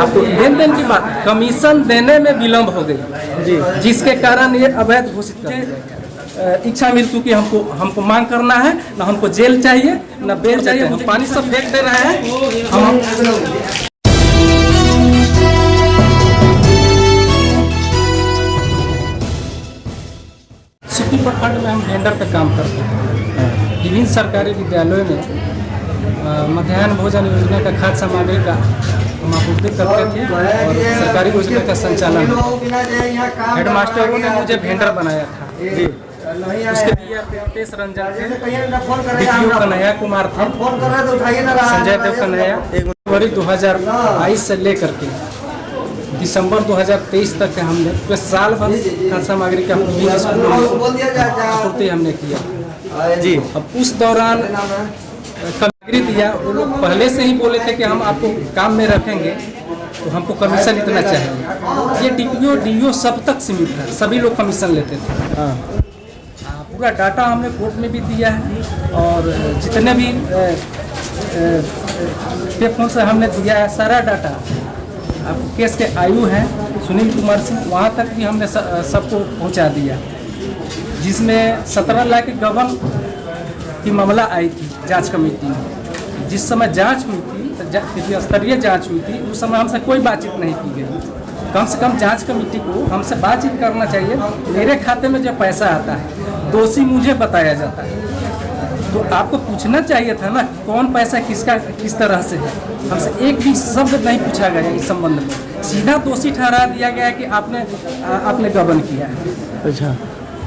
आपको लेन देन की बात, कमीशन देने में विलम्ब हो गई जी, जिसके कारण ये अवैध घोषित कर दिया गया। इच्छा मृत्यु की हमको मांग करना है, ना हमको जेल चाहिए ना बेल चाहिए, हम पानी सब फेंक दे रहे हैं हम। सिटी प्रखंड में हम वेंडर पे काम करते हैं। विभिन्न सरकारी विद्यालयों में मध्याह्न भोजन योजना का खाद्य सामग्री का हम आपूर्ति करते थे और सरकारी योजना का संचालन हेडमास्टरों ने मुझे वेंडर बनाया था जी। उसके लिए रितेश रंजन थे, डीपीओ कन्हैया कुमार थे, संजय देव कन्हैया। फरवरी 2022 से लेकर के दिसंबर 2023 तक हमने पूरे साल भर खाद्य सामग्री का आपूर्ति हमने किया जी। अब उस दौरान सामग्री दिया, वो लोग पहले से ही बोले थे कि हम आपको काम में रखेंगे तो हमको कमीशन इतना चाहिए। ये डीपीओ डीओ सब तक सीमित है, सभी लोग कमीशन लेते थे। पूरा डाटा हमने कोर्ट में भी दिया है और जितने भी पे फोन से हमने दिया है सारा डाटा। आपको केस के आयु हैं सुनील कुमार सिंह, वहाँ तक भी हमने सबको पहुँचा दिया, जिसमें 17 लाख की गबन की मामला आई थी जांच कमेटी में। जिस समय जांच हुई थी, स्तरीय जांच हुई थी, उस समय हमसे कोई बातचीत नहीं की गई। कम से कम जांच कमेटी को हमसे बातचीत करना चाहिए। मेरे खाते में जो पैसा आता है दोषी मुझे बताया जाता है, तो आपको पूछना चाहिए था ना कौन पैसा किसका किस तरह से है। हमसे एक भी शब्द नहीं पूछा गया इस संबंध में, सीधा दोषी ठहरा दिया गया कि आपने गबन किया है। अच्छा,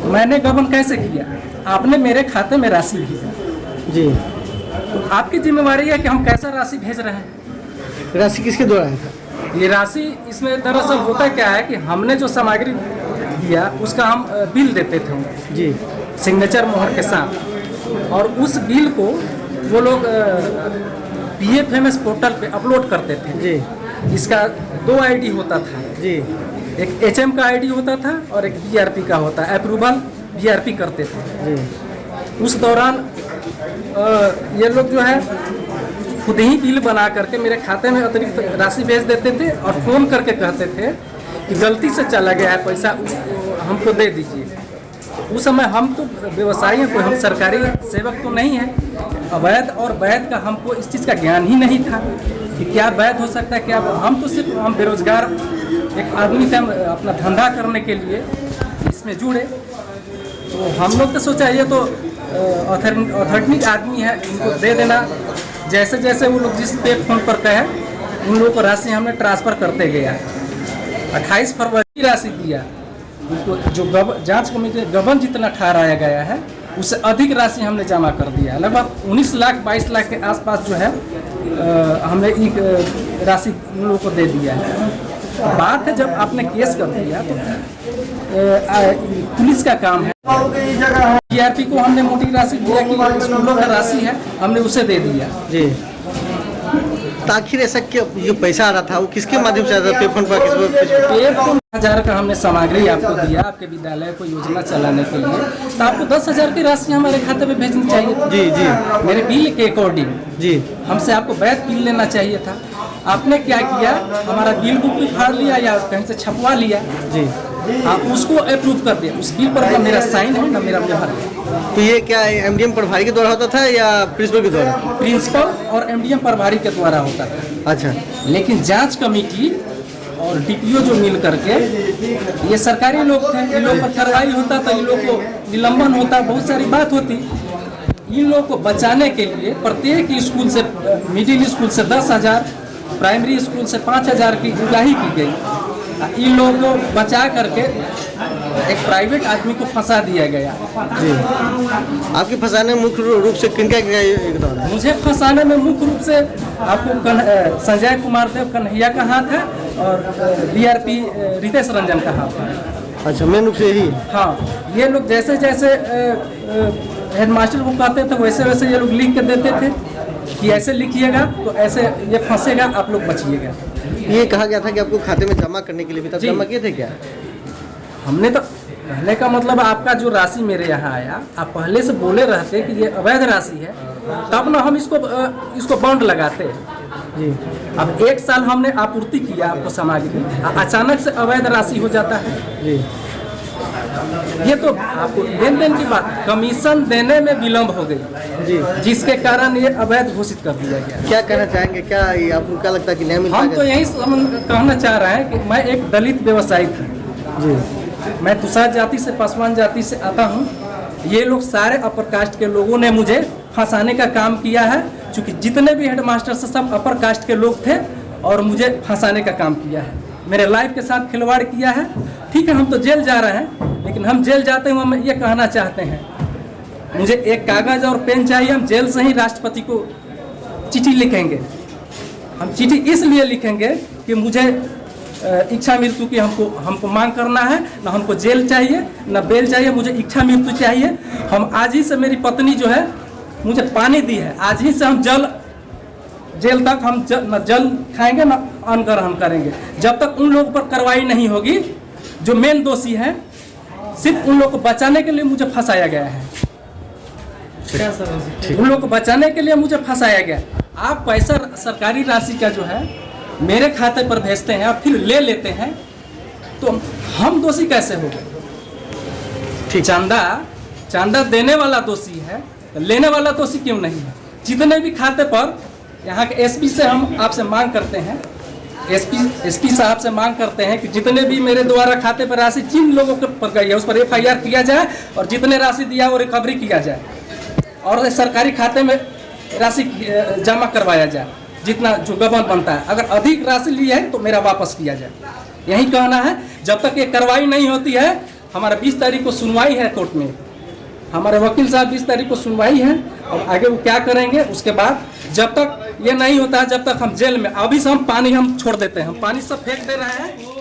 मैंने गबन कैसे किया? आपने मेरे खाते में राशि भेजा जी, तो आपकी जिम्मेवारी है कि हम कैसा राशि भेज रहे हैं। राशि किसके द्वारा है? ये राशि इसमें दरअसल होता क्या है कि हमने जो सामग्री दिया उसका हम बिल देते थे जी, सिग्नेचर मोहर के साथ, और उस बिल को वो लोग PFMS पोर्टल पे अपलोड करते थे जी। इसका 2 ID होता था जी, एक HM का ID होता था और एक BRP का होता है, अप्रूवल BRP करते थे जी। उस दौरान ये लोग जो है खुद ही बिल बना करके मेरे खाते में अतिरिक्त राशि भेज देते थे और फ़ोन करके कहते थे कि गलती से चला गया है पैसा, हमको दे दीजिए। उस समय हम तो व्यवसायी हैं, कोई हम सरकारी सेवक तो नहीं है। अवैध और वैध का हमको इस चीज़ का ज्ञान ही नहीं था कि क्या वैध हो सकता है, क्या हम तो सिर्फ हम बेरोजगार एक आदमी थे, अपना धंधा करने के लिए इसमें जुड़े। तो हम लोग तो सोचा ये तो ऑथेंटिक आदमी है, इनको दे देना। जैसे जैसे वो लोग जिस पे फोन पर कहे उन लोगों को राशि हमने ट्रांसफ़र करते गया। 28 फरवरी की राशि दिया उनको, जो जांच कमेटी गबन जितना ठहराया गया है उससे अधिक राशि हमने जमा कर दिया। लगभग 19 लाख 22 लाख के आसपास जो है हमने एक राशि उन लोगों को दे दिया है। बात है जब आपने केस कर दिया तो पुलिस का काम है। BRP को हमने मोटी राशि दिया कि स्कूलों का राशि है, हमने उसे दे दिया जी। तो आखिर ऐसा क्या जो पैसा आ रहा था वो किसके माध्यम से आ रहा था? पे फोन पर पे 10,000 का हमने सामग्री आपको दिया आपके विद्यालय को योजना चलाने के लिए, तो आपको 10,000 की राशि हमारे खाते में भेजनी चाहिए थी जी जी, मेरे बिल के अकॉर्डिंग जी। हमसे आपको वैध बिल लेना चाहिए था। आपने क्या किया, हमारा बिल बुक भी फाड़ लिया या कहीं से छपवा लिया जी, आप उसको अप्रूव कर दिया। उस बिल पर ना मेरा साइन है ना मेरा व्यवहार है। तो ये क्या MDM प्रभारी के द्वारा होता था या प्रिंसिपल के द्वारा? प्रिंसिपल और MDM प्रभारी के द्वारा होता था। अच्छा, लेकिन जांच कमेटी और DPO जो मिल करके, ये सरकारी लोग थे, इन लोग पर कार्रवाई होता था, इन लोग को निलंबन होता, बहुत सारी बात होती। इन लोग को बचाने के लिए प्रत्येक स्कूल से, मिडिल स्कूल से 10,000, प्राइमरी स्कूल से 5,000 की उगाही की गई। इन लोगों को बचा करके एक प्राइवेट आदमी को फंसा दिया गया जी। आपके फंसाने में मुख्य रूप से किनका योगदान है? मुझे फंसाने में मुख्य रूप से आपको संजय कुमार देव कन्हैया का हाथ है और BRP रितेश रंजन का हाथ है। अच्छा, मेन रूप से यही? हाँ, ये लोग जैसे जैसे हेडमास्टर को कहते थे वैसे वैसे ये लोग लिख के देते थे कि ऐसे लिखिएगा तो ऐसे ये फंसेगा, आप लोग बचिएगा। ये कहा गया था कि आपको खाते में जमा करने के लिए भी, तब जमा किए थे क्या? हमने तो, कहने का मतलब आपका जो राशि मेरे यहाँ आया, आप पहले से बोले रहते कि ये अवैध राशि है, तब ना हम इसको बॉन्ड लगाते। जी अब 1 साल हमने आपूर्ति किया आपको सामग्री, अचानक से अवैध राशि हो जाता है। जी ये तो आपको लेन देन की बात, कमीशन देने में विलम्ब हो गई, जी जिसके कारण ये अवैध घोषित कर दिया गया। क्या कहना चाहेंगे, क्या ये आपको क्या लगता है कि न्याय मिल हम तो पाएगा? यही कहना चाह रहे हैं कि मैं एक दलित व्यवसायी था, जी मैं तुषार जाति से, पासवान जाति से आता हूँ। ये लोग सारे अपर कास्ट के लोगों ने मुझे फंसाने का काम किया है, क्योंकि जितने भी हेडमास्टर से सब अपर कास्ट के लोग थे और मुझे फंसाने का काम किया है, मेरे लाइफ के साथ खिलवाड़ किया है। ठीक है, हम तो जेल जा रहे हैं, लेकिन हम जेल जाते हुए हम ये कहना चाहते हैं, मुझे एक कागज़ और पेन चाहिए। हम जेल से ही राष्ट्रपति को चिट्ठी लिखेंगे। हम चिट्ठी इसलिए लिखेंगे कि मुझे इच्छा मृत्यु की हमको मांग करना है, ना हमको जेल चाहिए ना बेल चाहिए, मुझे इच्छा मृत्यु चाहिए। हम आज ही से, मेरी पत्नी जो है मुझे पानी दी है, आज ही से हम जेल तक हम न जल खाएंगे ना अन्न ग्रहण करेंगे, जब तक उन लोगों पर कार्रवाई नहीं होगी जो मेन दोषी हैं। सिर्फ उन लोगों को बचाने के लिए मुझे फंसाया गया है, उन लोगों को बचाने के लिए मुझे फंसाया गया। आप पैसा सरकारी राशि का जो है मेरे खाते पर भेजते हैं और फिर ले लेते हैं, तो हम दोषी कैसे हो गए? चांदा देने वाला दोषी है, तो लेने वाला दोषी क्यों नहीं है? जितने भी खाते पर यहाँ के एसपी से हम आपसे मांग करते हैं, एसपी साहब से मांग करते हैं कि जितने भी मेरे द्वारा खाते पर राशि जिन लोगों के पर गई है उस पर FIR किया जाए, और जितने राशि दिया वो रिकवरी किया जाए, और सरकारी खाते में राशि जमा करवाया जाए, जितना जो गबन बनता है। अगर अधिक राशि ली है तो मेरा वापस किया जाए, यही कहना है। जब तक ये कार्रवाई नहीं होती है, हमारा 20 तारीख को सुनवाई है कोर्ट में, हमारे वकील साहब 20 तारीख को सुनवाई है, और आगे वो क्या करेंगे उसके बाद, जब तक ये नहीं होता है, जब तक हम जेल में, अभी से हम पानी हम छोड़ देते हैं, हम पानी सब फेंक दे रहे हैं।